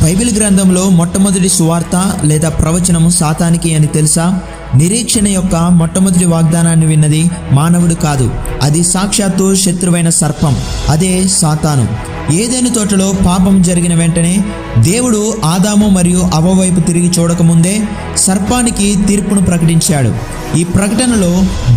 Bible గ్రంథంలో మొట్టమొదటి సువార్త లేదా ప్రవచనము సాతానికి అని తెలుసా? నిరీక్షణ యొక్క మొట్టమొదటి వాగ్దానాన్ని విన్నది మానవుడు కాదు, అది సాక్షాత్తు శత్రువైన సర్పం, అదే సాతాను. ఏదెను తోటలో పాపం జరిగిన వెంటనే దేవుడు ఆదాము మరియు అవ్వ వైపు తిరిగి చూడకముందే సర్పానికి తీర్పును ప్రకటించాడు. ఈ ప్రకటనలో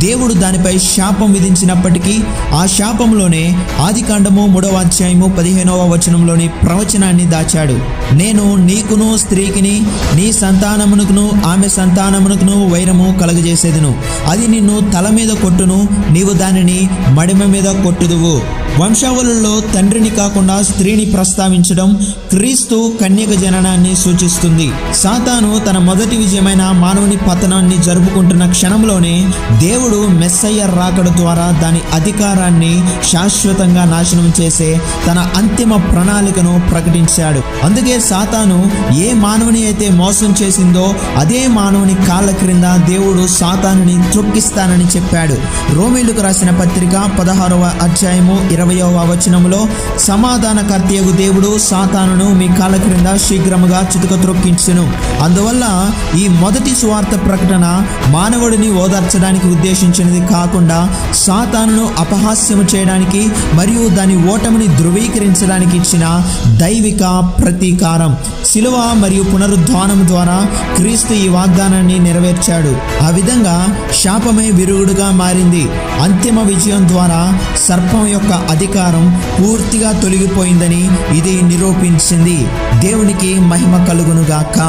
దేవుడు దానిపై శాపం విధించినప్పటికీ ఆ శాపంలోనే ఆదికాండము 3వ అధ్యాయము 15వ వచనంలోని ప్రవచనాన్ని దాచాడు. నేను నీకును స్త్రీకిని నీ సంతానమునకును ఆమె సంతానమునకును వైరము కలగజేసేదును, అది నిన్ను తల మీద కొట్టును, నీవు దానిని మడిమ మీద కొట్టుదువు. వంశావళుల్లో తండ్రిని కాకుండా స్త్రీని ప్రస్తావించడం క్రీస్తు కన్యక జననాన్ని సూచిస్తుంది. సాతాను తన మొదటి విజయమైన మానవుని పతనాన్ని జరుపుకుంటున్న క్షణంలోనే దేవుడు మెస్సయ్య రాకడ ద్వారా దాని అధికారాన్ని శాశ్వతంగా నాశనం చేసే తన అంతిమ ప్రణాళికను ప్రకటించాడు. అందుకే సాతాను ఏ మానవుని అయితే మోసం చేసిందో అదే మానవుని కాళ్ళ క్రింద దేవుడు సాతానుని త్రొక్కిస్తానని చెప్పాడు. రోమీయులకు రాసిన పత్రిక 16వ అధ్యాయము 20వ వచనములో సమాధానకర్తయగు దేవుడు సాతానును మీ కాళ్ళ క్రింద శీఘ్రముగా చితుక త్రొక్కించును. అందువల్ల ఈ మొదటి సువార్త ప్రకటన మానవుడిని ఓదార్చడానికి ఉద్దేశించినది కాకుండా సాతానును అపహాస్యము చేయడానికి మరియు దాని ఓటమిని ధృవీకరించడానికి ఇచ్చిన దైవిక ప్రతీకారం. శిలువ మరియు పునరుద్ధానం ద్వారా క్రీస్తు ఈ వాగ్దానాన్ని నెరవేర్చాడు. ఆ విధంగా శాపమే విరుగుడుగా మారింది. అంతిమ విజయం ద్వారా సర్పం యొక్క అధికారం పూర్తిగా తొలగిపోయిందని ఇది నిరూపించింది. దేవునికి మహిమ కలుగునుగాక.